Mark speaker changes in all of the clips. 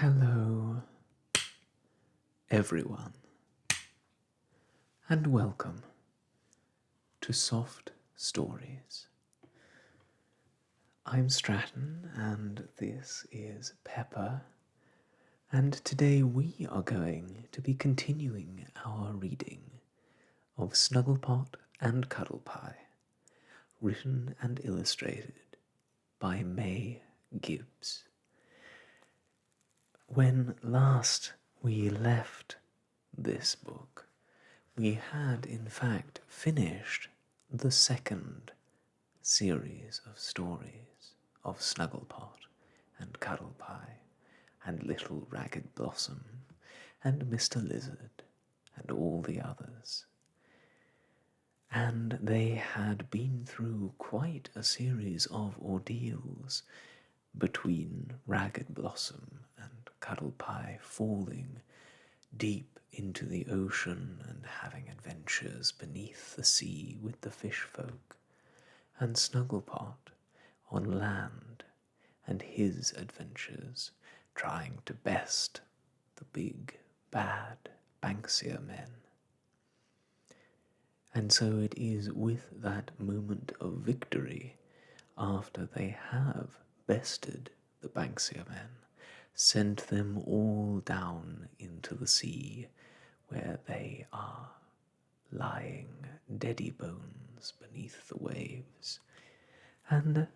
Speaker 1: Hello, everyone, and welcome to Soft Stories. I'm Stratton, and this is Pepper, and today we are going to be continuing our reading of Snugglepot and Cuddlepie, written and illustrated by May Gibbs. When last we left this book, we had in fact finished the second series of stories of Snugglepot and Cuddlepie and Little Ragged Blossom and Mr. Lizard and all the others. And they had been through quite a series of ordeals between Ragged Blossom and Cuddlepie falling deep into the ocean and having adventures beneath the sea with the fish folk, and Snugglepot on land and his adventures trying to best the big, bad Banksia Men. And so it is with that moment of victory, after they have bested the Banksia Men, sent them all down into the sea, where they are lying deady bones beneath the waves, and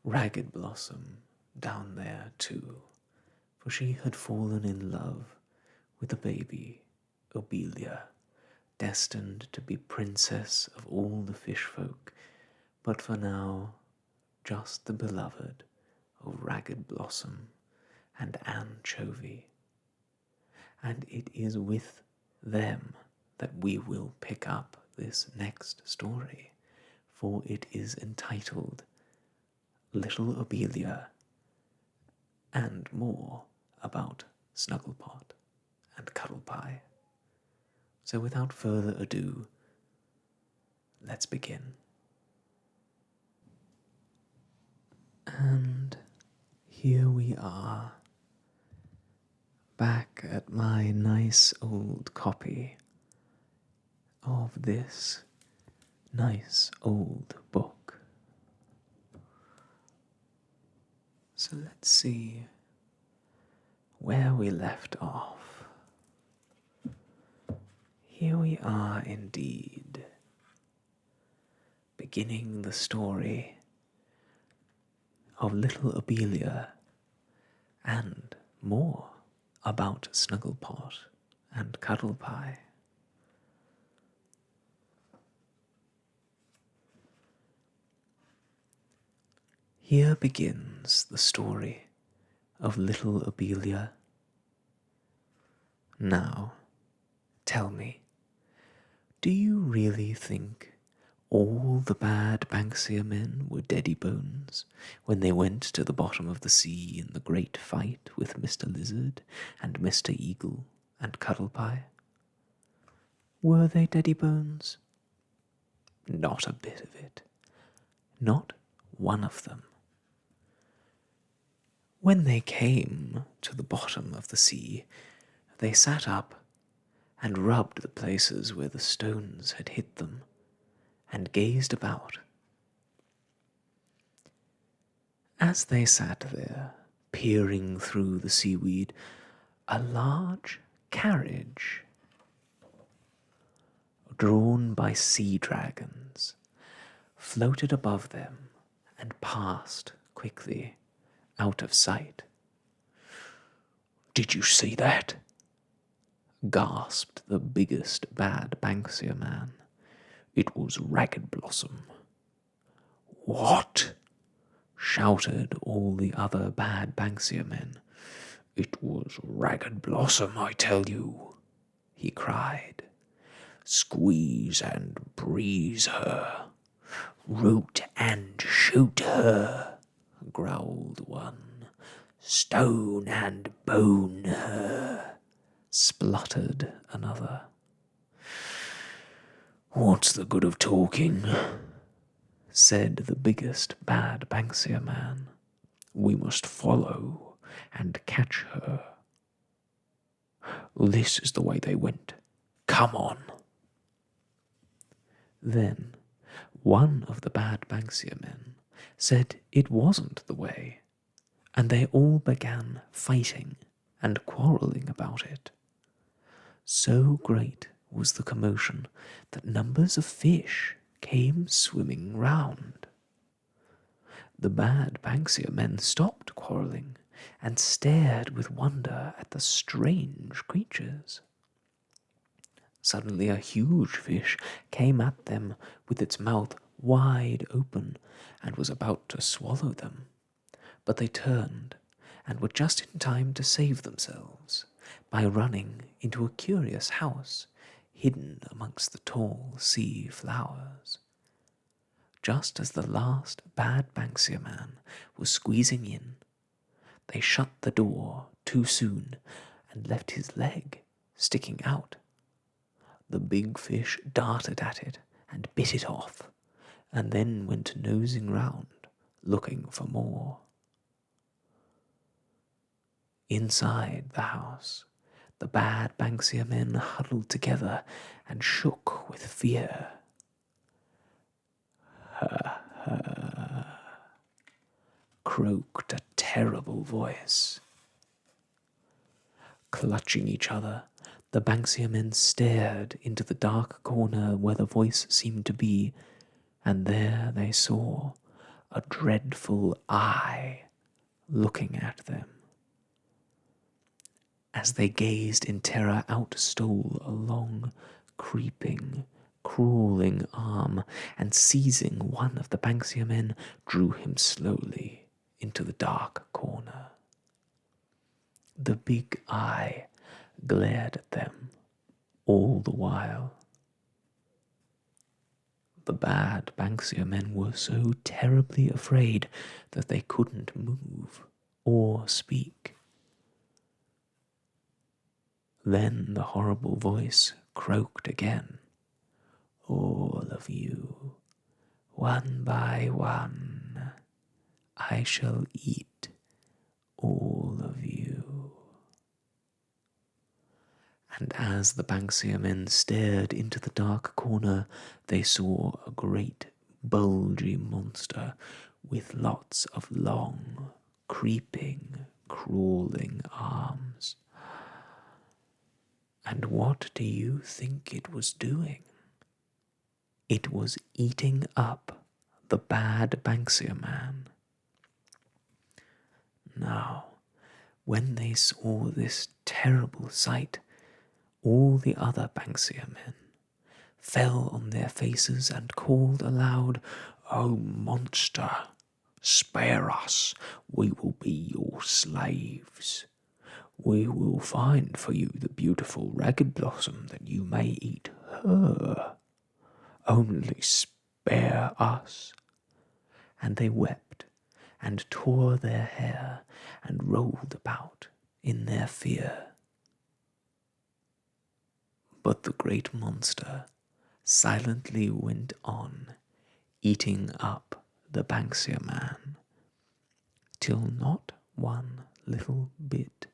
Speaker 1: Ragged Blossom down there too, for she had fallen in love with a baby, Belia, destined to be princess of all the fish folk, but for now just the beloved of Ragged Blossom and Anchovy. And it is with them that we will pick up this next story, for it is entitled Little Belia and More About Snugglepot and Cuddlepie. So without further ado, let's begin. And here we are, back at my nice old copy of this nice old book. So let's see where we left off. Here we are indeed, beginning the story of Little Belia and more about Snugglepot and Cuddlepie. Here begins the story of Little Belia. Now, tell me, do you really think all the bad Banksia Men were deady bones when they went to the bottom of the sea in the great fight with Mr. Lizard and Mr. Eagle and Cuddlepie? Were they deady bones? Not a bit of it. Not one of them. When they came to the bottom of the sea, they sat up and rubbed the places where the stones had hit them, and gazed about. As they sat there, peering through the seaweed, a large carriage, drawn by sea dragons, floated above them and passed quickly out of sight. "Did you see that?" gasped the biggest bad Banksia Man. It was Ragged Blossom. "What?" shouted all the other bad Banksia Men. "It was Ragged Blossom, I tell you," he cried. "Squeeze and breeze her. Root and shoot her," growled one. "Stone and bone her," spluttered another. "What's the good of talking?" said the biggest bad Banksia Man. "We must follow and catch her. This is the way they went. Come on. Then one of the bad Banksia men said it wasn't the way, and they all began fighting and quarrelling about it. So great was the commotion that numbers of fish came swimming round. The bad Banksia men stopped quarrelling and stared with wonder at the strange creatures. Suddenly a huge fish came at them with its mouth wide open and was about to swallow them. But they turned and were just in time to save themselves by running into a curious house hidden amongst the tall sea flowers. Just as the last bad Banksia man was squeezing in, they shut the door too soon and left his leg sticking out. The big fish darted at it and bit it off, and then went nosing round, looking for more. Inside the house, the bad Banksia men huddled together and shook with fear. Ha ha, croaked a terrible voice. Clutching each other, the Banksia men stared into the dark corner where the voice seemed to be, and there they saw a dreadful eye looking at them. As they gazed in terror, out stole a long, creeping, crawling arm, and seizing one of the Banksia men, drew him slowly into the dark corner. The big eye glared at them all the while. The bad Banksia men were so terribly afraid that they couldn't move or speak. Then the horrible voice croaked again. All of you, one by one, I shall eat all of you. And as the Banksia men stared into the dark corner, they saw a great, bulgy monster with lots of long, creeping, crawling arms. And what do you think it was doing? It was eating up the bad Banksia man. Now, when they saw this terrible sight, all the other Banksia men fell on their faces and called aloud, "O monster, spare us, we will be your slaves. We will find for you the beautiful ragged blossom that you may eat her. Only spare us." And they wept and tore their hair and rolled about in their fear. But the great monster silently went on, eating up the Banksia man, till not one little bit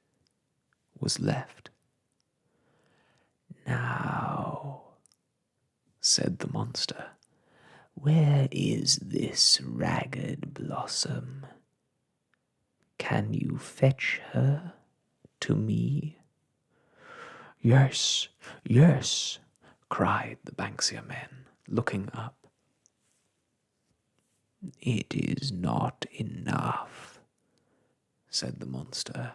Speaker 1: was left. "Now," said the monster, "where is this ragged blossom? Can you fetch her to me?" "Yes, yes," cried the Banksia men, looking up. "It is not enough," said the monster.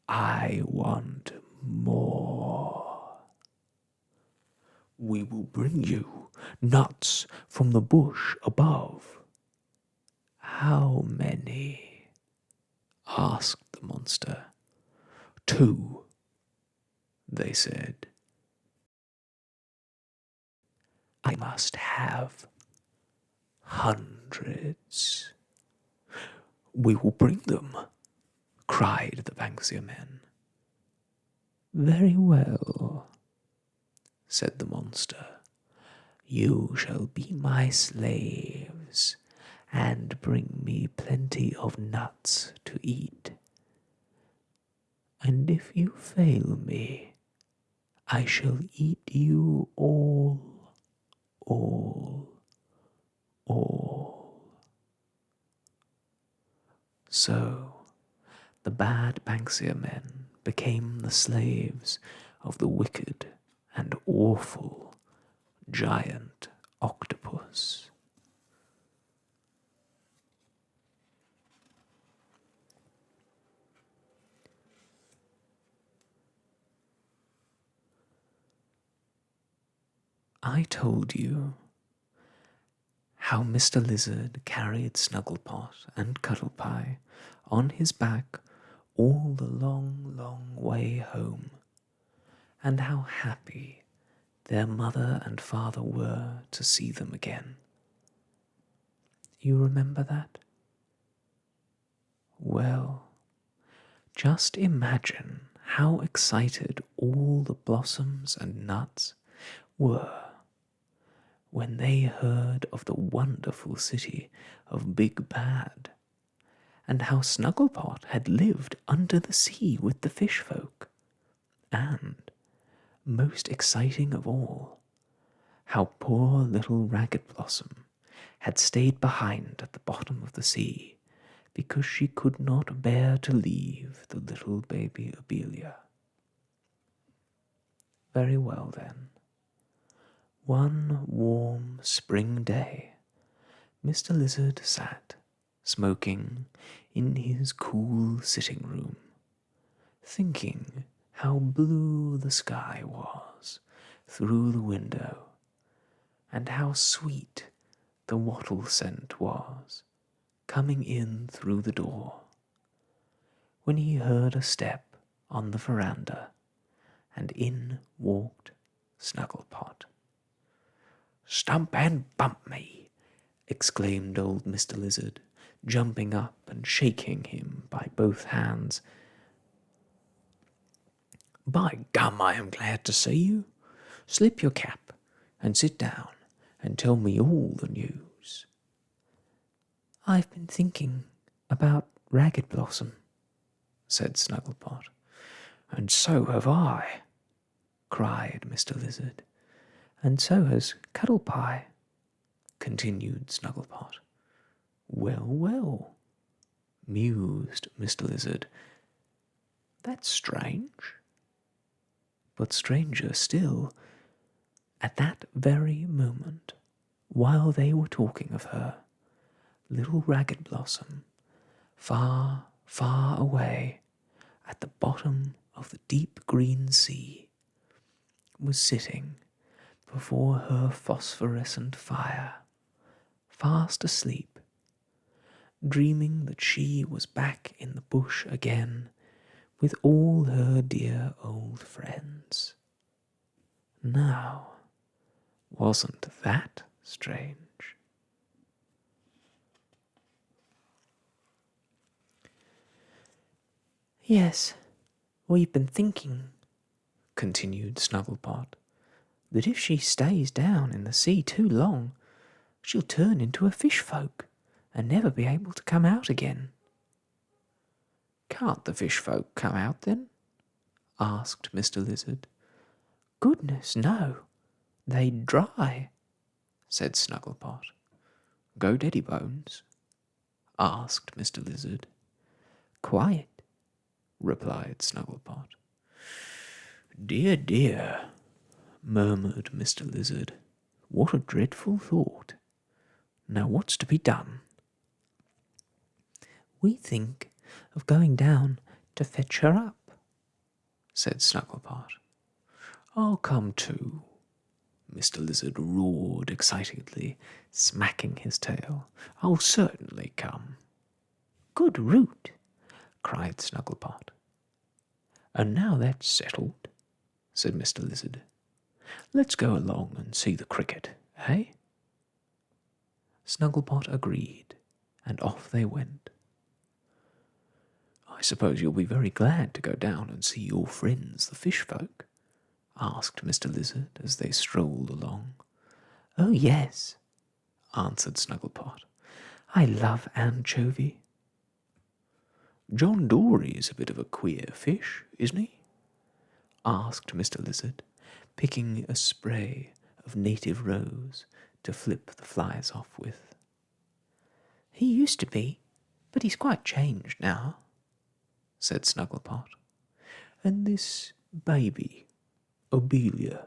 Speaker 1: "I want more. We will bring you nuts from the bush above." "How many?" asked the monster. "2," they said. "I must have hundreds." "We will bring them," cried the Banksia men. "Very well," said the monster. "You shall be my slaves and bring me plenty of nuts to eat. and if you fail me, I shall eat you all, all. So the bad Banksia men became the slaves of the wicked and awful giant octopus. I told you how Mr. Lizard carried Snugglepot and Cuddlepie on his back all the long, long way home, and how happy their mother and father were to see them again. You remember that? Well, just imagine how excited all the blossoms and nuts were when they heard of the wonderful city of Big Bad, and how Snugglepot had lived under the sea with the fish folk, and, most exciting of all, how poor little Ragged Blossom had stayed behind at the bottom of the sea because she could not bear to leave the little baby Belia. Very well then. One warm spring day, Mr. Lizard sat, smoking, in his cool sitting room, thinking how blue the sky was through the window, and how sweet the wattle scent was coming in through the door, when he heard a step on the veranda, and in walked Snugglepot. "Stump and bump me!" exclaimed old Mr. Lizard, jumping up and shaking him by both hands. "By gum, I am glad to see you. Slip your cap and sit down and tell me all the news." "I've been thinking about Ragged Blossom," said Snugglepot. "And so have I," cried Mr. Lizard. "And so has Cuddle Bye," continued Snugglepot. "Well, well," mused Mr. Lizard. "That's strange." But stranger still, at that very moment, while they were talking of her, little Ragged Blossom, far, far away, at the bottom of the deep green sea, was sitting before her phosphorescent fire, fast asleep, dreaming that she was back in the bush again with all her dear old friends. Now, wasn't that strange? "Yes, we've been thinking," continued Snugglepot, "that if she stays down in the sea too long, she'll turn into a fish folk and never be able to come out again." "Can't the fish folk come out then?" asked Mr. Lizard. "Goodness, no. They'd dry," said Snugglepot. "Go Daddy Bones?" asked Mr. Lizard. "Quiet," replied Snugglepot. "Dear, dear," murmured Mr. Lizard. "What a dreadful thought. Now what's to be done?" "We think of going down to fetch her up," said Snugglepot. "I'll come too," Mr. Lizard roared excitedly, smacking his tail. "I'll certainly come." "Good root!" cried Snugglepot. "And now that's settled," said Mr. Lizard, "let's go along and see the cricket, eh?" Snugglepot agreed, and off they went. "I suppose you'll be very glad to go down and see your friends, the fish folk?" asked Mr. Lizard as they strolled along. "Oh, yes," answered Snugglepot. "I love anchovy." John Dory's a bit of a queer fish, isn't he? Asked Mr. Lizard, picking a spray of native rose to flip the flies off with. He used to be, but he's quite changed now, said Snugglepot. And this baby, Belia,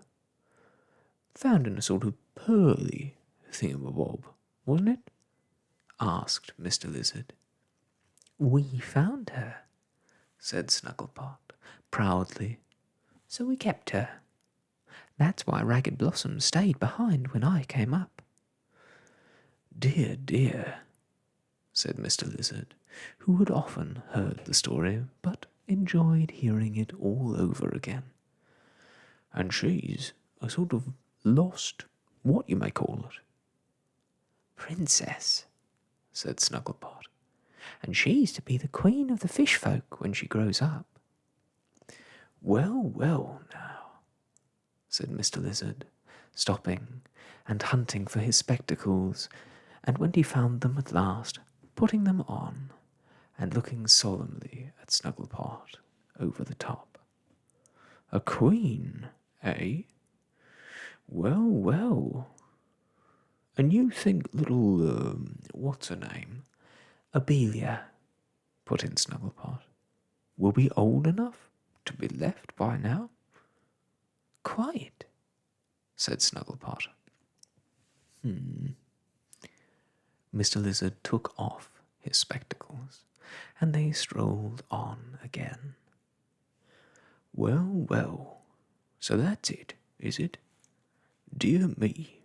Speaker 1: found in a sort of pearly thingamabob, wasn't it? Asked Mr. Lizard. We found her, said Snugglepot, proudly. So we kept her. That's why Ragged Blossom stayed behind when I came up. Dear, dear, said Mr. Lizard, who had often heard the story, but enjoyed hearing it all over again. And she's a sort of lost, what you may call it. Princess, said Snugglepot, and she's to be the queen of the fish folk when she grows up. Well, well, now, said Mr. Lizard, stopping and hunting for his spectacles, and when he found them at last, putting them on and looking solemnly at Snugglepot over the top. A queen, eh? Well, well. And you think little, what's her name? Belia, put in Snugglepot, will be old enough to be left by now? Quite, said Snugglepot. Mr. Lizard took off his spectacles, and they strolled on again. Well, well, so that's it, is it? Dear me.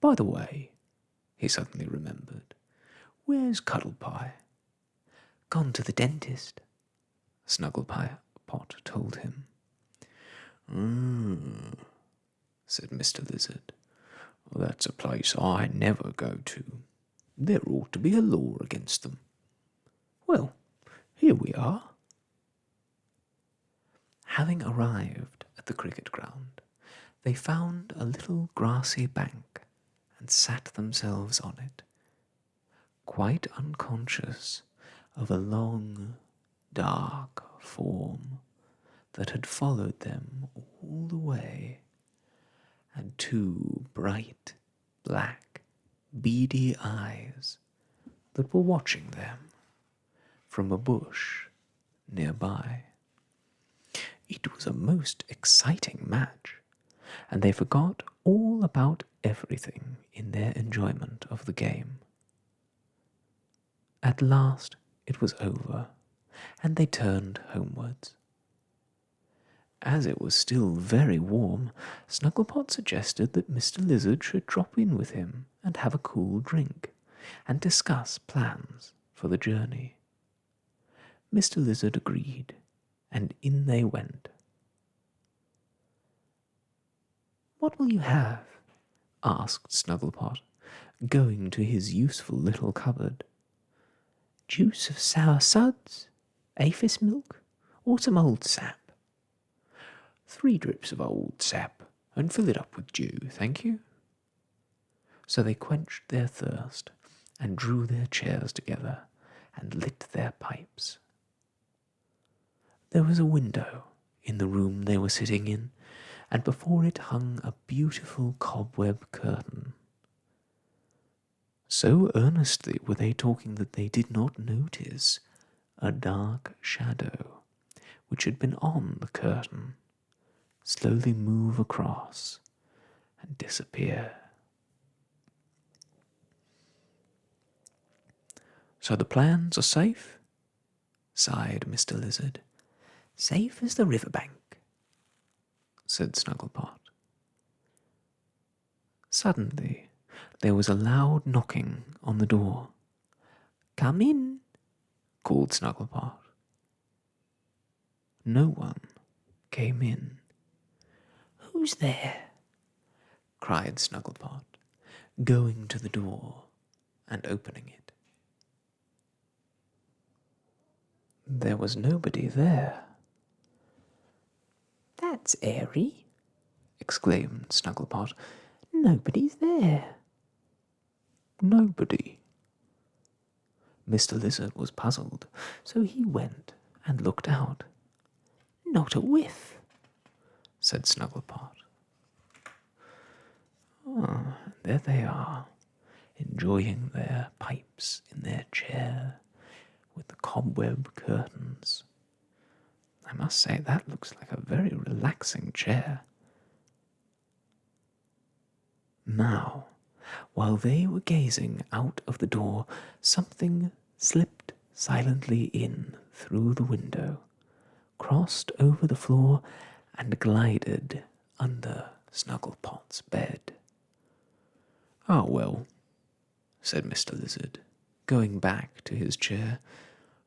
Speaker 1: By the way, he suddenly remembered, where's Cuddle Bye? Gone to the dentist, Snugglepot told him. Said Mr. Lizard. Well, that's a place I never go to. There ought to be a law against them. Well, here we are. Having arrived at the cricket ground, they found a little grassy bank and sat themselves on it, quite unconscious of a long, dark form that had followed them all the way, and two bright, black, beady eyes that were watching them from a bush nearby. It was a most exciting match, and they forgot all about everything in their enjoyment of the game. At last it was over, and they turned homewards. As it was still very warm, Snugglepot suggested that Mr. Lizard should drop in with him and have a cool drink, and discuss plans for the journey. Mr. Lizard agreed, and in they went. What will you have? Asked Snugglepot, going to his useful little cupboard. Juice of sour suds, aphis milk, or some old sap? 3 drips of old sap, and fill it up with dew, thank you. So they quenched their thirst, and drew their chairs together, and lit their pipes. There was a window in the room they were sitting in, and before it hung a beautiful cobweb curtain. So earnestly were they talking that they did not notice a dark shadow, which had been on the curtain, slowly move across and disappear. So the plans are safe? Sighed Mr. Lizard. Safe as the riverbank, said Snugglepot. Suddenly there was a loud knocking on the door. Come in, called Snugglepot. No one came in. Who's there? Cried Snugglepot, going to the door and opening it. There was nobody there. That's airy, exclaimed Snugglepot. Nobody's there. Nobody. Mr. Lizard was puzzled, so he went and looked out. "Not a whiff," said Snugglepot. "Ah, there they are, enjoying their pipes in their chair with the cobweb curtains. I must say that looks like a very relaxing chair." Now, while they were gazing out of the door, something slipped silently in through the window, crossed over the floor, and glided under Snugglepot's bed. "Ah, well," said Mr. Lizard, going back to his chair.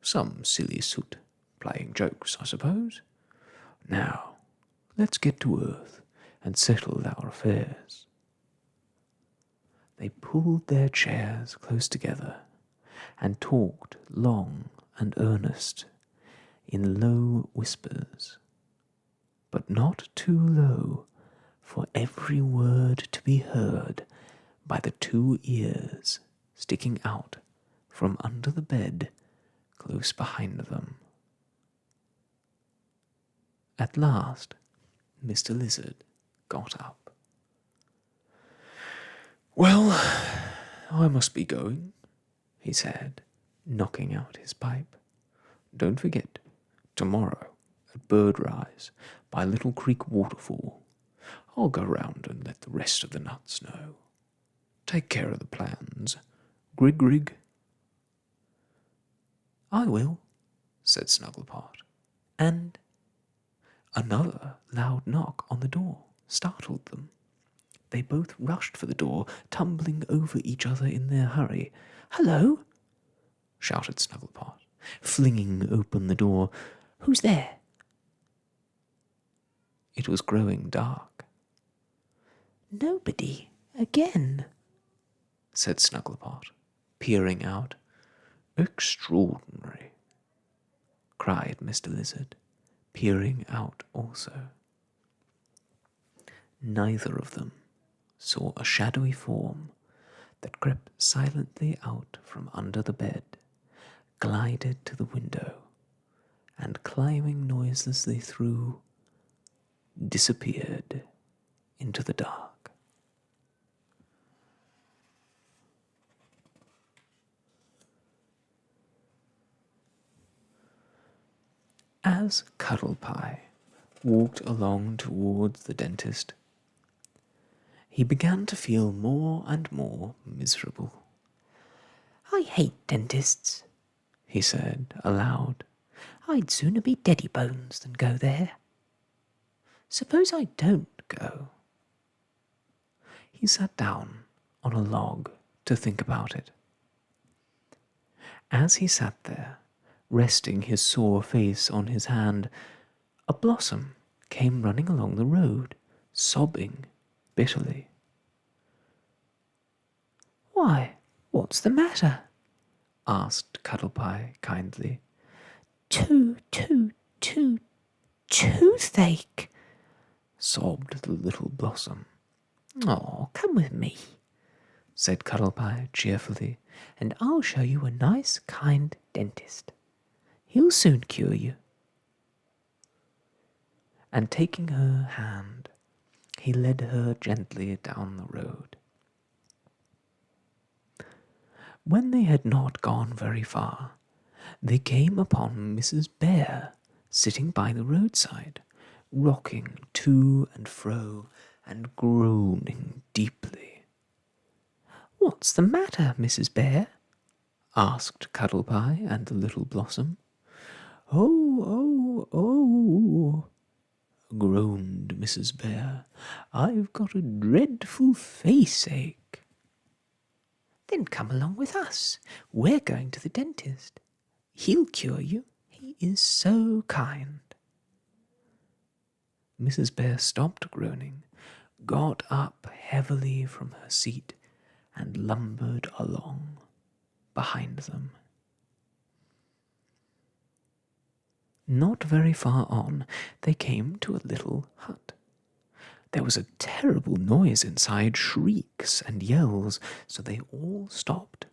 Speaker 1: "Some silly soot, playing jokes, I suppose. Now, let's get to earth and settle our affairs." They pulled their chairs close together and talked long and earnest in low whispers, but not too low for every word to be heard by the 2 ears sticking out from under the bed close behind them. At last, Mr. Lizard got up. "Well, I must be going," he said, knocking out his pipe. "Don't forget, tomorrow at bird rise by Little Creek Waterfall, I'll go round and let the rest of the nuts know. Take care of the plans. Grig grig." "I will," said Snugglepot, and another loud knock on the door startled them. They both rushed for the door, tumbling over each other in their hurry. "Hello!" shouted Snugglepot, flinging open the door. "Who's there?" It was growing dark. "Nobody again," said Snugglepot, peering out. "Extraordinary," cried Mr. Lizard, peering out also. Neither of them saw a shadowy form that crept silently out from under the bed, glided to the window, and climbing noiselessly through, disappeared into the dark. As Cuddle Bye walked along towards the dentist, he began to feel more and more miserable. "I hate dentists," he said aloud. "I'd sooner be Daddybones than go there. Suppose I don't go." He sat down on a log to think about it. As he sat there, resting his sore face on his hand, a blossom came running along the road, sobbing bitterly. "Why, what's the matter?" asked Cuddle Bye kindly. Toothache," sobbed the little blossom. "Oh, come with me," said Cuddle Bye cheerfully, "and I'll show you a nice, kind dentist. He'll soon cure you." And taking her hand, he led her gently down the road. When they had not gone very far, they came upon Mrs. Bear sitting by the roadside, rocking to and fro and groaning deeply. "What's the matter, Mrs. Bear?" asked Cuddle Bye and the little blossom. Oh, groaned Mrs. Bear. "I've got a dreadful face-ache." "Then come along with us. We're going to the dentist. He'll cure you. He is so kind." Mrs. Bear stopped groaning, got up heavily from her seat, and lumbered along behind them. Not very far on, they came to a little hut. There was a terrible noise inside, shrieks and yells, so they all stopped.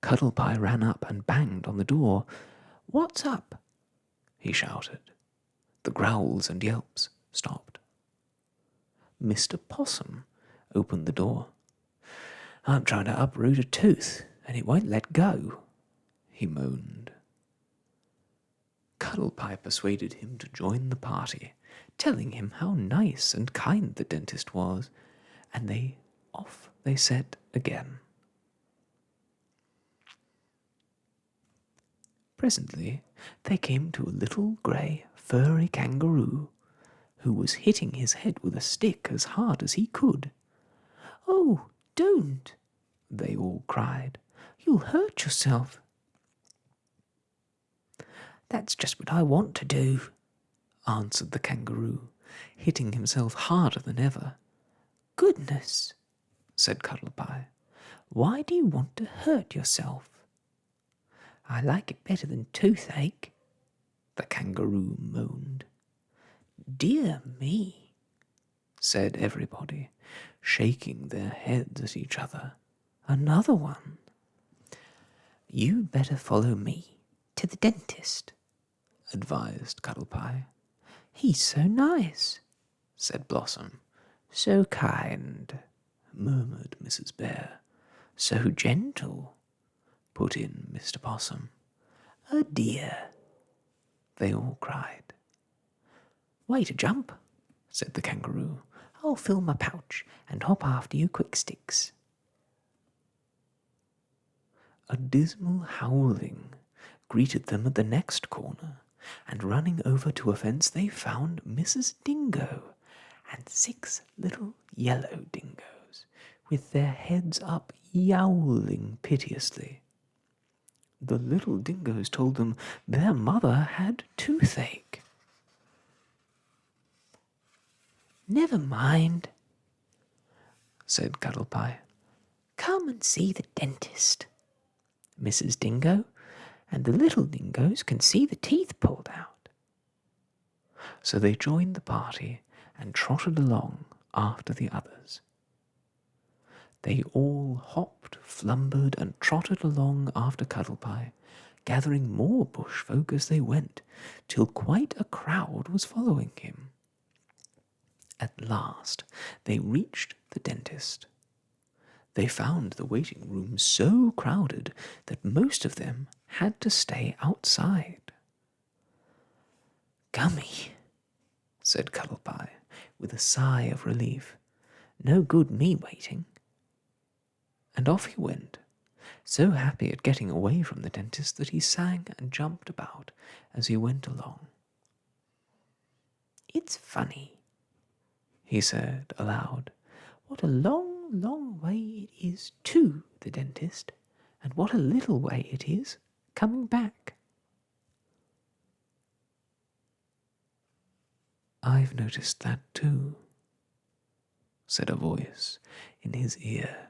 Speaker 1: Cuddlepie ran up and banged on the door. "What's up?" he shouted. The growls and yelps stopped. Mr. Possum opened the door. "I'm trying to uproot a tooth, and it won't let go," he moaned. Cuddlepie persuaded him to join the party, telling him how nice and kind the dentist was, and off they set again. Presently they came to a little grey, furry kangaroo, who was hitting his head with a stick as hard as he could. "Oh, don't!" they all cried. "You'll hurt yourself." "That's just what I want to do," answered the kangaroo, hitting himself harder than ever. "Goodness," said Cuddlepie, "why do you want to hurt yourself?" "I like it better than toothache," the kangaroo moaned. "Dear me," said everybody, shaking their heads at each other. "Another one." "You'd better follow me to the dentist," advised Cuddlepie. "He's so nice," said Blossom. "So kind," murmured Mrs. Bear. "So gentle," put in Mr. Possum. "A dear," they all cried. "Way to jump," said the kangaroo. "I'll fill my pouch and hop after you quick sticks." A dismal howling greeted them at the next corner, and running over to a fence they found Mrs. Dingo and 6 little yellow dingoes, with their heads up, yowling piteously. The little dingoes told them their mother had toothache. "Never mind," said Cuddlepie. "Come and see the dentist, Mrs. Dingo, and the little dingoes can see the teeth pulled out." So they joined the party and trotted along after the others. They all hopped, flumbered, and trotted along after Cuddlepie, gathering more bush folk as they went, till quite a crowd was following him. At last they reached the dentist. They found the waiting room so crowded that most of them had to stay outside. "Gummy," said Cuddlepie, with a sigh of relief. "No good me waiting." And off he went, so happy at getting away from the dentist that he sang and jumped about as he went along. "It's funny," he said aloud, "what a long, long way it is to the dentist, and what a little way it is coming back." "I've noticed that too," said a voice in his ear.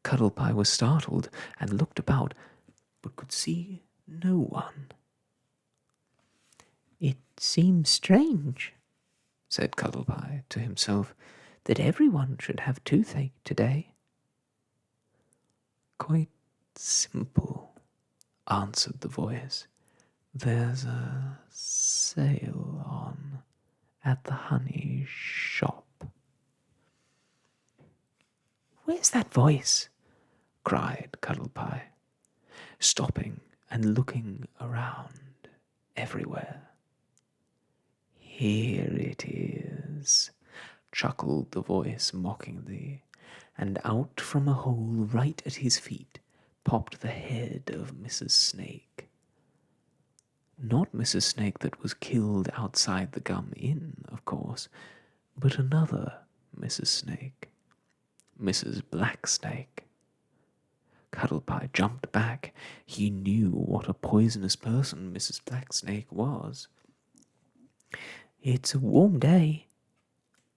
Speaker 1: Cuddlepie was startled and looked about, but could see no one. "It seems strange," said Cuddlepie to himself, "that everyone should have toothache today." "Quite simple," answered the voice. "There's a sale on at the honey shop." "Where's that voice?" cried Cuddlepie, stopping and looking around everywhere. "Here it is," chuckled the voice mockingly, and out from a hole right at his feet popped the head of Mrs. Snake. Not Mrs. Snake that was killed outside the Gum Inn, of course, but another Mrs. Snake, Mrs. Black Snake. Cuddlepie jumped back. He knew what a poisonous person Mrs. Black Snake was. "It's a warm day,"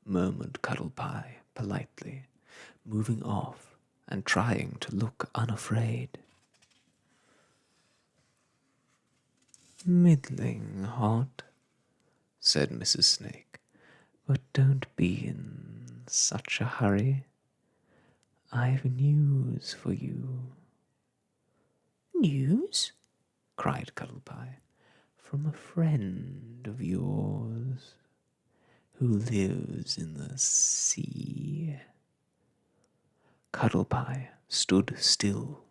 Speaker 1: murmured Cuddlepie politely, moving off and trying to look unafraid. "Middling hot," said Mrs. Snake, "but don't be in such a hurry. I've news for you.
Speaker 2: News?
Speaker 1: Cried Cuddlepie. From a friend of yours who lives in the sea. Cuddlepie stood still,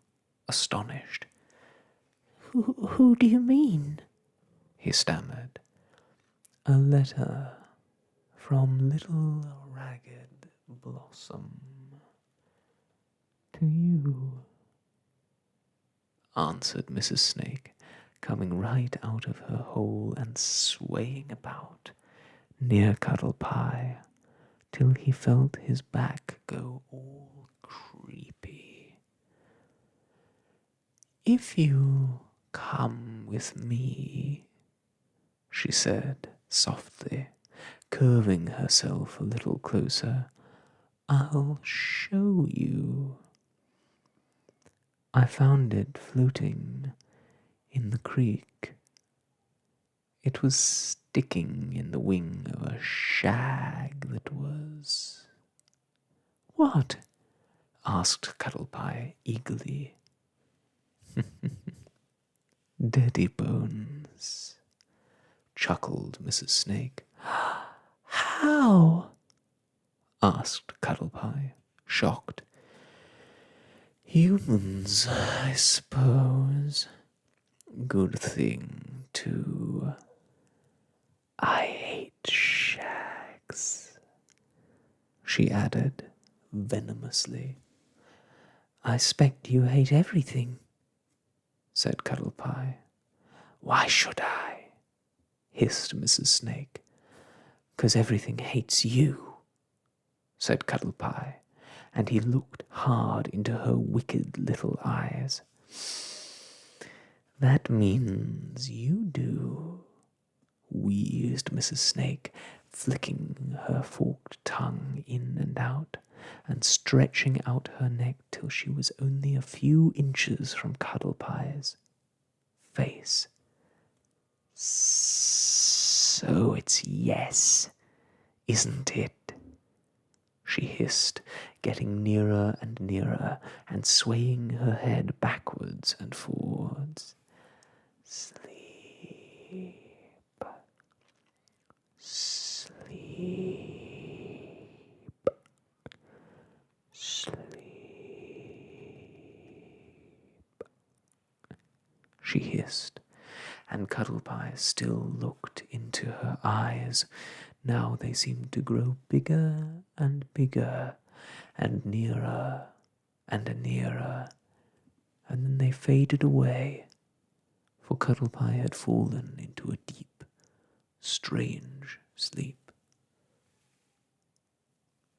Speaker 1: astonished.
Speaker 2: Who do you mean?
Speaker 1: He stammered. A letter from little ragged Blossom to you, answered Mrs. Snake, coming right out of her hole and swaying about near Cuddlepie till he felt his back go all creepy. If you come with me, she said softly, curving herself a little closer, I'll show you. I found it floating in the creek. It was sticking in the wing of a shag that was...
Speaker 2: What?
Speaker 1: asked Cuddlepie eagerly. Daddy bones, chuckled Mrs. Snake.
Speaker 2: How?
Speaker 1: asked Cuddlepie, shocked. Humans, I suppose. Good thing, too. I hate shags, she added venomously.
Speaker 2: I expect you hate everything,
Speaker 1: said Cuddlepie. Why should I? Hissed Mrs. Snake. 'Cause everything hates you, said Cuddlepie, and he looked hard into her wicked little eyes. That means you do, wheezed Mrs. Snake, flicking her forked tongue in and out, and stretching out her neck till she was only a few inches from Cuddlepie's face. So it's yes, isn't it? She hissed, getting nearer and nearer, and swaying her head backwards and forwards. Sleep. Sleep. Sleep. She hissed, and Cuddlepie still looked into her eyes. Now they seemed to grow bigger and bigger, and nearer and nearer, and then they faded away, for Cuddlepie had fallen into a deep, strange sleep.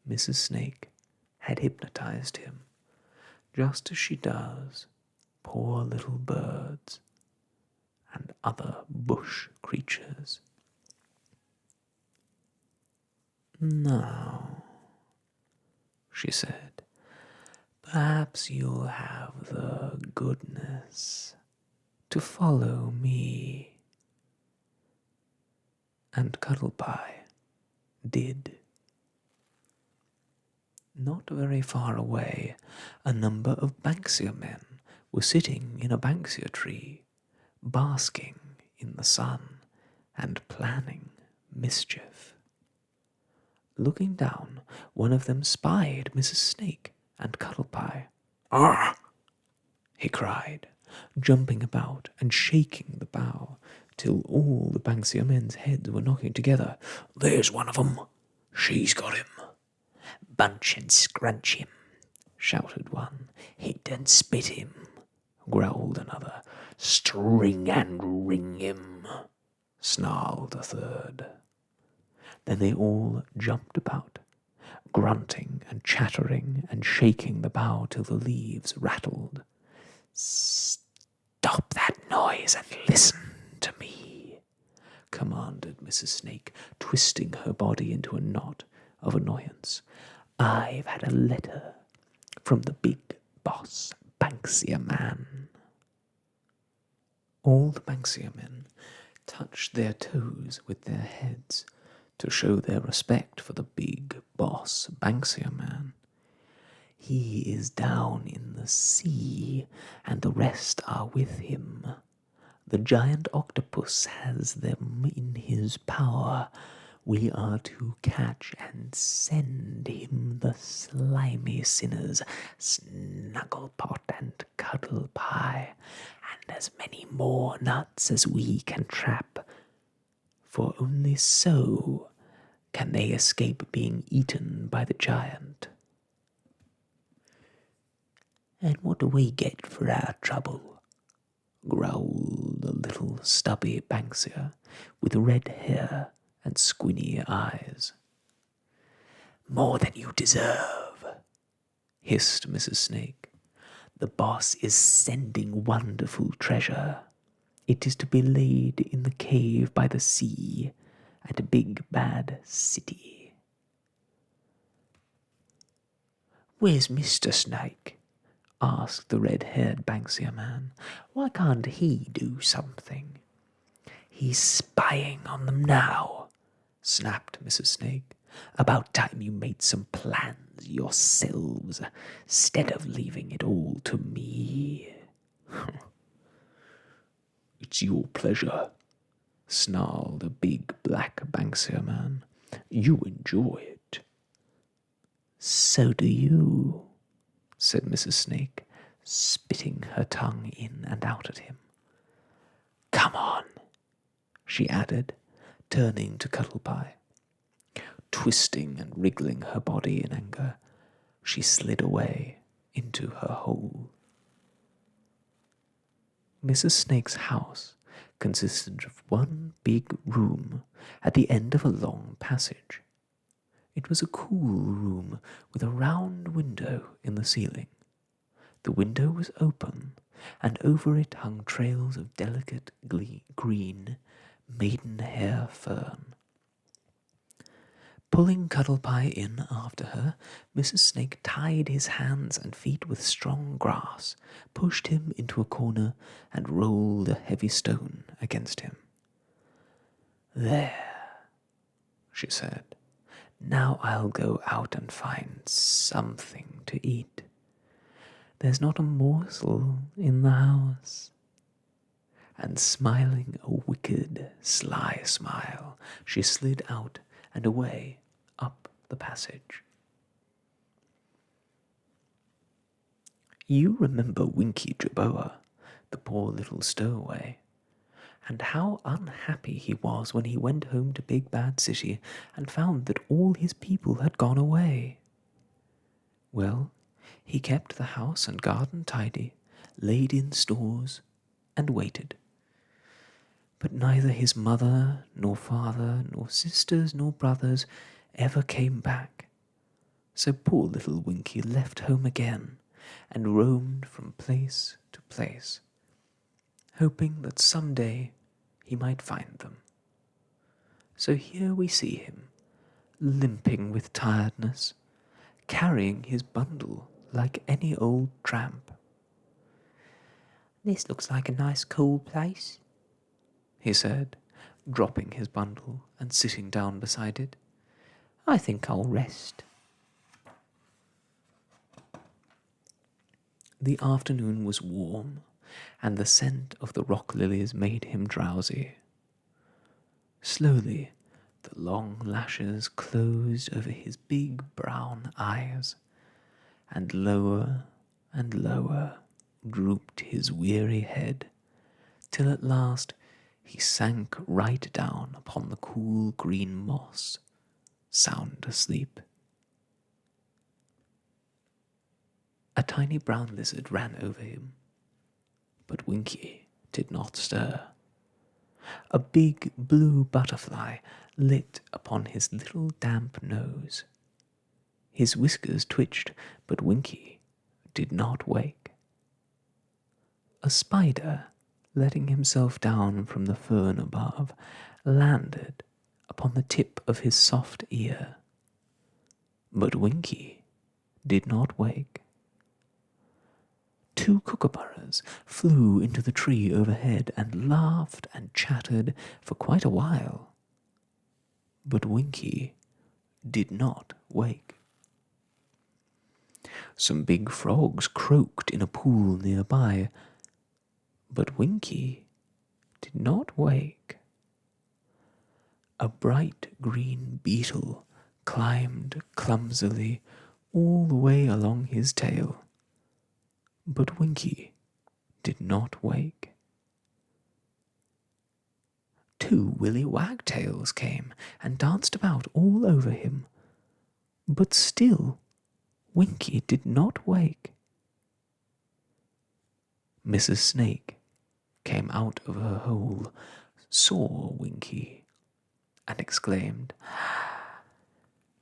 Speaker 1: Mrs. Snake had hypnotized him, just as she does poor little birds and other bush creatures. Now, she said, perhaps you'll have the goodness to follow me. And Cuddlepie did. Not very far away, a number of Banksia men were sitting in a Banksia tree, basking in the sun and planning mischief. Looking down, one of them spied Mrs. Snake and Cuddlepie. "Arr!" he cried, jumping about and shaking the bough till all the Banksia men's heads were knocking together. "There's one of 'em. She's got him."
Speaker 2: Bunch and scrunch him,
Speaker 1: shouted one.
Speaker 2: hit and spit him,
Speaker 1: growled another.
Speaker 2: String and ring him,
Speaker 1: snarled a third. Then they all jumped about, grunting and chattering and shaking the bough till the leaves rattled.
Speaker 2: Stop that noise and listen to me,
Speaker 1: commanded Mrs. Snake, twisting her body into a knot of annoyance.
Speaker 2: I've had a letter from the big boss, Banksia Man.
Speaker 1: All the Banksia men touched their toes with their heads to show their respect for the big boss, Banksia Man.
Speaker 2: He is down in the sea, and the rest are with him. The giant octopus has them in his power. We are to catch and send him the slimy sinners, Snugglepot and Cuddle Bye, and as many more nuts as we can trap, for only so can they escape being eaten by the giant. And what do we get for our trouble? Growled the little stubby Banksia with red hair and squinty eyes. More than you deserve, hissed Mrs. Snake. The boss is sending wonderful treasure. It is to be laid in the cave by the sea at Big Bad City. Where's Mr. Snake? Asked the red-haired Banksia Man. Why can't he do something? He's spying on them now, snapped Mrs. Snake. About time you made some plans yourselves, instead of leaving it all to me.
Speaker 1: It's your pleasure, snarled a big black Banksia Man. You enjoy it.
Speaker 2: So do you, said Mrs. Snake, spitting her tongue in and out at him. Come on, she added, turning to Cuddle Bye. Twisting and wriggling her body in anger, she slid away into her hole. Mrs. Snake's house consisted of one big room at the end of a long passage. It was a cool room with a round window in the ceiling. The window was open, and over it hung trails of delicate green maidenhair fern. Pulling Cuddle Bye in after her, Mrs. Snake tied his hands and feet with strong grass, pushed him into a corner, and rolled a heavy stone against him. There, she said. Now I'll go out and find something to eat. There's not a morsel in the house. And smiling a wicked, sly smile, she slid out and away up the passage. You remember Winky Jerboa, the poor little stowaway, and how unhappy he was when he went home to Big Bad City and found that all his people had gone away. Well, he kept the house and garden tidy, laid in stores, and waited. But neither his mother, nor father, nor sisters, nor brothers ever came back. So poor little Winky left home again and roamed from place to place, hoping that some day he might find them. So here we see him, limping with tiredness, carrying his bundle like any old tramp. This looks like a nice cool place, he said, dropping his bundle and sitting down beside it. I think I'll rest. The afternoon was warm, and the scent of the rock lilies made him drowsy. Slowly, the long lashes closed over his big brown eyes, and lower drooped his weary head, till at last he sank right down upon the cool green moss, sound asleep. A tiny brown lizard ran over him, but Winky did not stir. A big blue butterfly lit upon his little damp nose. His whiskers twitched, but Winky did not wake. A spider, letting himself down from the fern above, landed upon the tip of his soft ear. But Winky did not wake. Two kookaburras flew into the tree overhead and laughed and chattered for quite a while. But Winky did not wake. Some big frogs croaked in a pool nearby, but Winky did not wake. A bright green beetle climbed clumsily all the way along his tail, but Winky did not wake. 2 willy wagtails came and danced about all over him, but still Winky did not wake. Mrs. Snake came out of her hole, saw Winky, and exclaimed,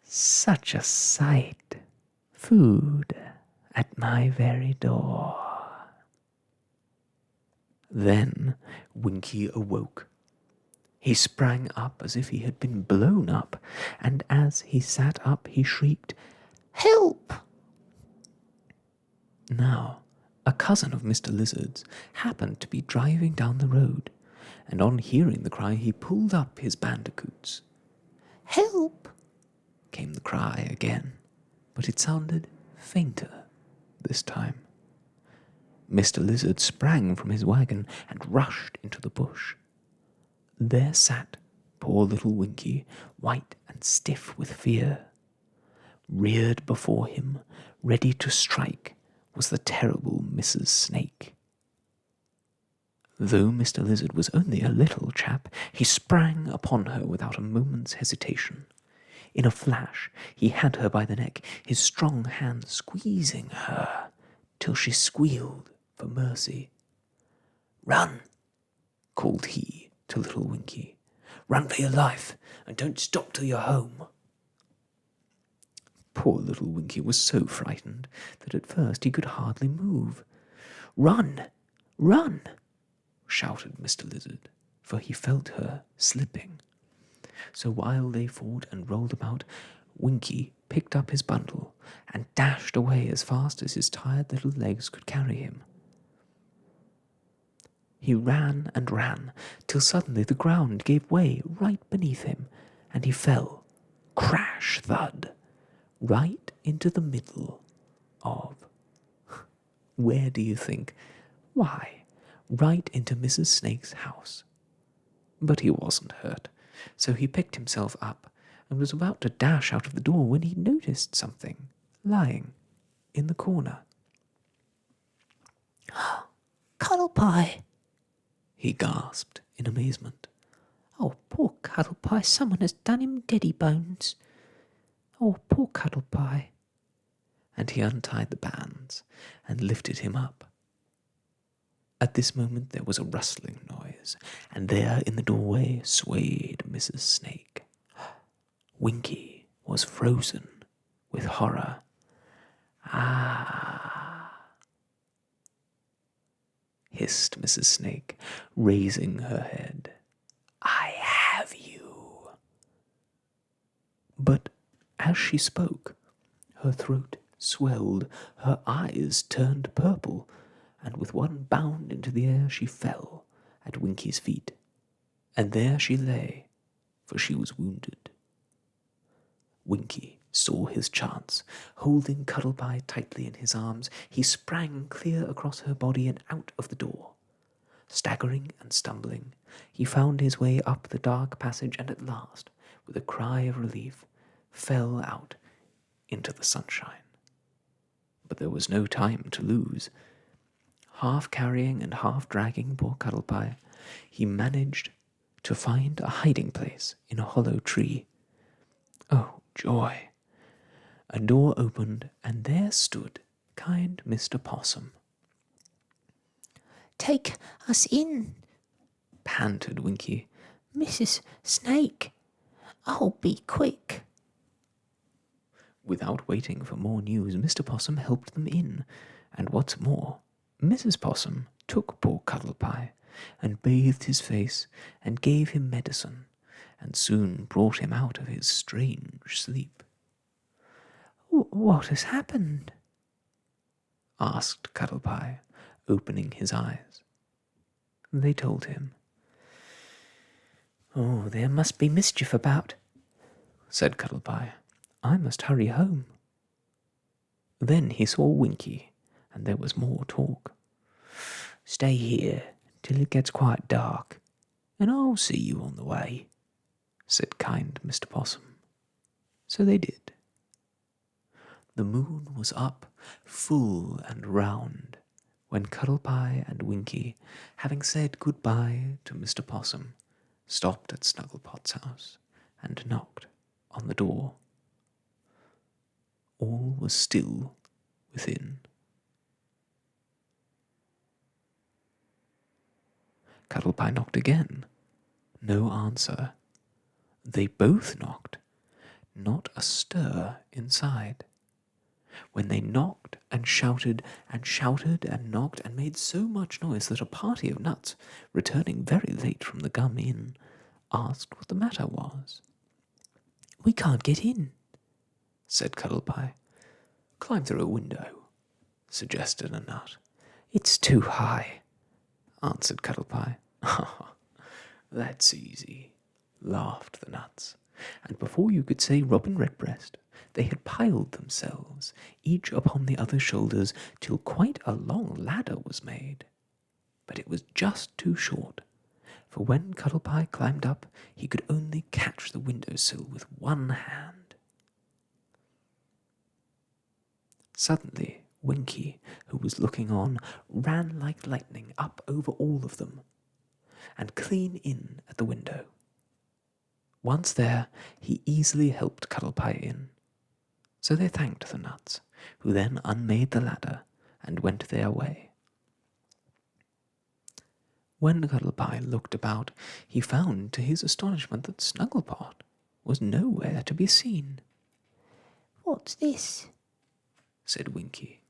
Speaker 2: "Such a sight! Food at my very door." Then Winky awoke. He sprang up as if he had been blown up, and as he sat up he shrieked, "Help!" Now, a cousin of Mr. Lizard's happened to be driving down the road, and on hearing the cry he pulled up his bandicoots. "Help!" came the cry again, but it sounded fainter this time. Mr. Lizard sprang from his wagon and rushed into the bush. There sat poor little Winky, white and stiff with fear. Reared before him, ready to strike, was the terrible Mrs. Snake. Though Mr. Lizard was only a little chap, he sprang upon her without a moment's hesitation. In a flash he had her by the neck, his strong hand squeezing her till she squealed for mercy. "Run!" called he to little Winky. "Run for your life, and don't stop till you're home." Poor little Winky was so frightened that at first he could hardly move. "Run! Run!" shouted Mr. Lizard, for he felt her slipping. So while they fought and rolled about, Winky picked up his bundle and dashed away as fast as his tired little legs could carry him. He ran and ran, till suddenly the ground gave way right beneath him, and he fell, crash thud, right into the middle of... Where do you think? Why, right into Mrs. Snake's house. But he wasn't hurt, so he picked himself up and was about to dash out of the door when he noticed something lying in the corner. "Cuddle Bye!" he gasped in amazement. "Oh, poor Cuddle Bye, someone has done him deady bones. Oh, poor Cuddle Bye." And he untied the bands and lifted him up. At this moment there was a rustling noise, and there in the doorway swayed Mrs. Snake. Winky was frozen with horror. "Ah!" hissed Mrs. Snake, raising her head. "I have you." But as she spoke, her throat swelled, her eyes turned purple, and with one bound into the air she fell at Winky's feet. And there she lay, for she was wounded. Winky saw his chance. Holding Cuddle Bye tightly in his arms, he sprang clear across her body and out of the door. Staggering and stumbling, he found his way up the dark passage and at last, with a cry of relief, fell out into the sunshine. But there was no time to lose. Half carrying and half dragging poor Cuddle Bye, he managed to find a hiding place in a hollow tree. Oh, joy! A door opened, and there stood kind Mr. Possum. "Take us in," panted Winky. "Mrs. Snake, oh, be quick." Without waiting for more news, Mr. Possum helped them in, and what's more, Mrs. Possum took poor Cuddle Bye and bathed his face and gave him medicine, and soon brought him out of his strange sleep. "What has happened?" asked Cuddle Bye, opening his eyes. They told him. "Oh, there must be mischief about," said Cuddle Bye. "I must hurry home." Then he saw Winky, and there was more talk. "Stay here till it gets quite dark, and I'll see you on the way," said kind Mr. Possum. So they did. The moon was up, full and round, when Cuddlepie and Winky, having said good-bye to Mr. Possum, stopped at Snugglepot's house and knocked on the door. All was still within. Cuddlepie knocked again. No answer. They both knocked. Not a stir inside. When they knocked and shouted and knocked and made so much noise that a party of nuts, returning very late from the Gum Inn, asked what the matter was. "We can't get in," said Cuddlepie. "Climb through a window," suggested a nut. "It's too high," answered Cuddlepie. "That's easy," laughed the nuts, and before you could say Robin Redbreast, they had piled themselves, each upon the other's shoulders, till quite a long ladder was made. But it was just too short, for when Cuddlepie climbed up, he could only catch the window-sill with one hand. Suddenly, Winky, who was looking on, ran like lightning up over all of them, and clean in at the window. Once there, he easily helped Cuddlepie in. So they thanked the nuts, who then unmade the ladder and went their way. When Cuddlepie looked about, he found to his astonishment that Snugglepot was nowhere to be seen. "What's this?" said Winky.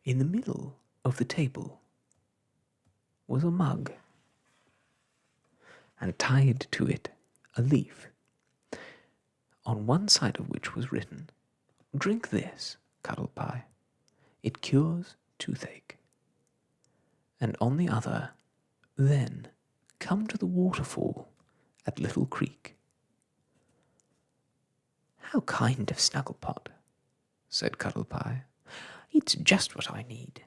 Speaker 2: In the middle of the table was a mug, and tied to it a leaf, on one side of which was written, "Drink this, Cuddlepie. It cures toothache." And on the other, "Then come to the waterfall at Little Creek." "How kind of Snugglepot," said Cuddlepie. "It's just what I need.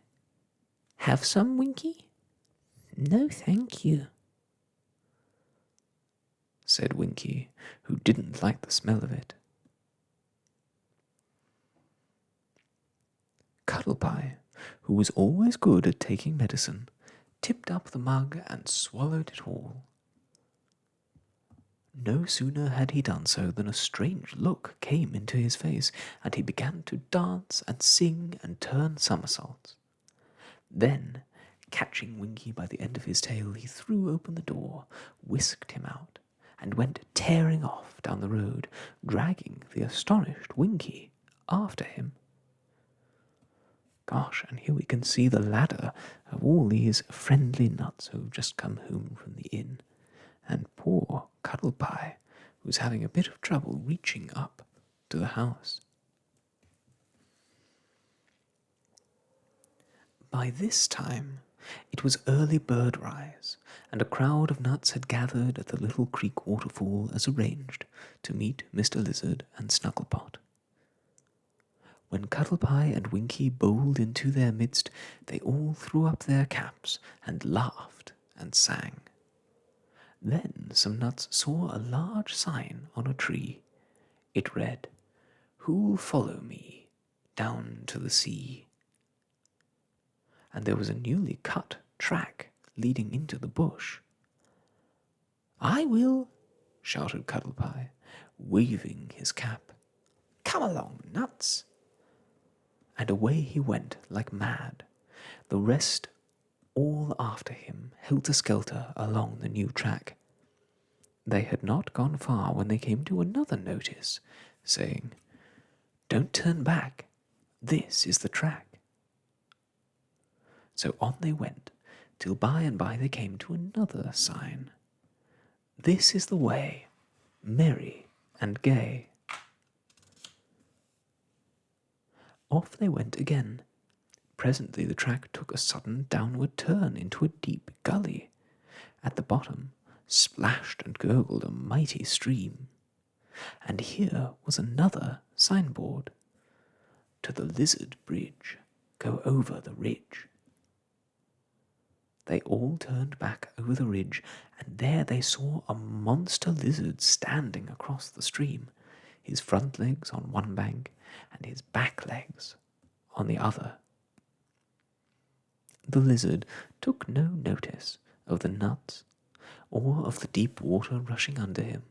Speaker 2: Have some, Winky?" "No, thank you," said Winky, who didn't like the smell of it. Cuddlepie, who was always good at taking medicine, tipped up the mug and swallowed it all. No sooner had he done so than a strange look came into his face, and he began to dance and sing and turn somersaults. Then, catching Winky by the end of his tail, he threw open the door, whisked him out, and went tearing off down the road, dragging the astonished Winky after him. Gosh, and here we can see the ladder of all these friendly nuts who've just come home from the inn, and poor Cuddlepie, who's having a bit of trouble reaching up to the house. By this time, it was early bird rise, and a crowd of nuts had gathered at the Little Creek waterfall as arranged to meet Mr. Lizard and Snugglepot. When Cuddlepie and Winky bowled into their midst, they all threw up their caps and laughed and sang. Then some nuts saw a large sign on a tree. It read, "Who'll follow me down to the sea?" And there was a newly cut track leading into the bush. "I will," shouted Cuddlepie, waving his cap. "Come along, nuts." And away he went like mad, the rest all after him, helter-skelter along the new track. They had not gone far when they came to another notice, saying, "Don't turn back, this is the track." So on they went, till by and by they came to another sign. "This is the way, merry and gay." Off they went again. Presently the track took a sudden downward turn into a deep gully. At the bottom splashed and gurgled a mighty stream. And here was another signboard. to the lizard bridge, go over the ridge. They all turned back over the ridge, and there they saw a monster lizard standing across the stream, his front legs on one bank and his back legs on the other. The lizard took no notice of the nuts or of the deep water rushing under him.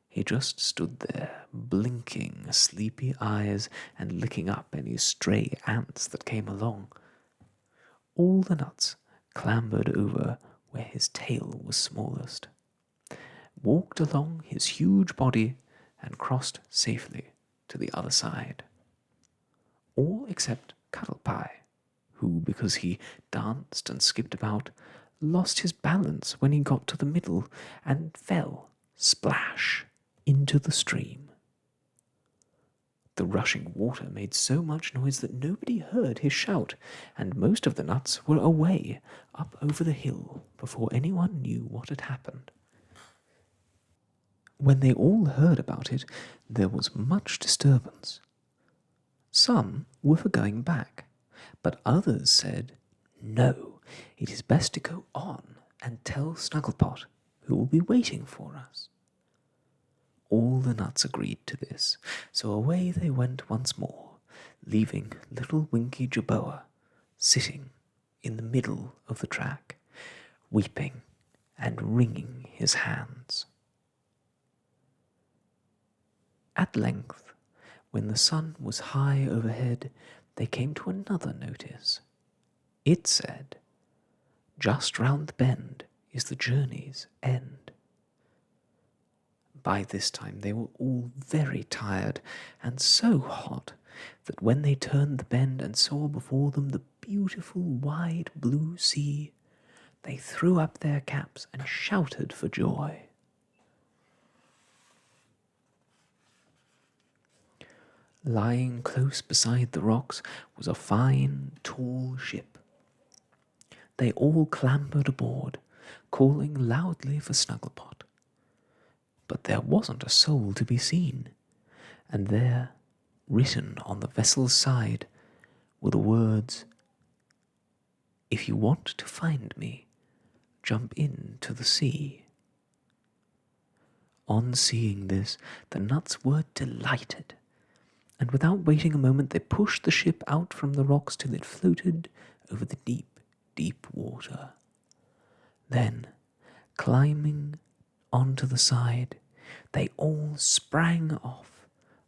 Speaker 2: He just stood there, blinking sleepy eyes and licking up any stray ants that came along. All the nuts clambered over where his tail was smallest, walked along his huge body, and crossed safely to the other side. All except Cuddle Bye, who, because he danced and skipped about, lost his balance when he got to the middle and fell, splash, into the stream. The rushing water made so much noise that nobody heard his shout, and most of the nuts were away up over the hill before anyone knew what had happened. When they all heard about it, there was much disturbance. Some were for going back, but others said, "No, it is best to go on and tell Snugglepot, who will be waiting for us." All the nuts agreed to this, so away they went once more, leaving little Winky Jerboa sitting in the middle of the track, weeping and wringing his hands. At length, when the sun was high overhead, they came to another notice. It said, "Just round the bend is the journey's end." By this time they were all very tired and so hot that when they turned the bend and saw before them the beautiful wide blue sea, they threw up their caps and shouted for joy. Lying close beside the rocks was a fine, tall ship. They all clambered aboard, calling loudly for Snugglepot. But there wasn't a soul to be seen, and there, written on the vessel's side, were the words, "If you want to find me, jump into the sea." On seeing this, the nuts were delighted, and without waiting a moment they pushed the ship out from the rocks till it floated over the deep, deep water. Then, climbing onto the side, they all sprang off,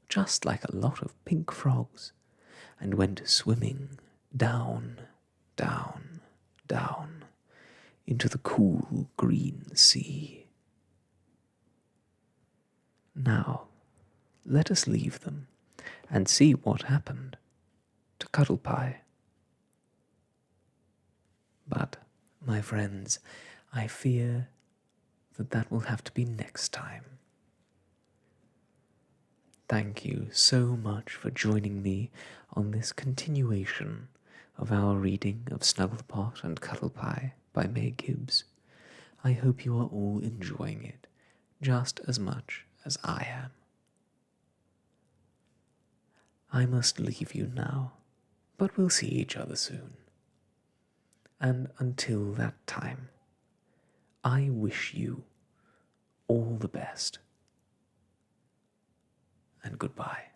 Speaker 2: just like a lot of pink frogs, and went swimming down, down, down, into the cool green sea. Now, let us leave them and see what happened to Cuddle Bye. But, my friends, I fear that will have to be next time. Thank you so much for joining me on this continuation of our reading of Snugglepot and Cuddle Bye by May Gibbs. I hope you are all enjoying it just as much as I am. I must leave you now, but we'll see each other soon. And until that time, I wish you all the best. And goodbye.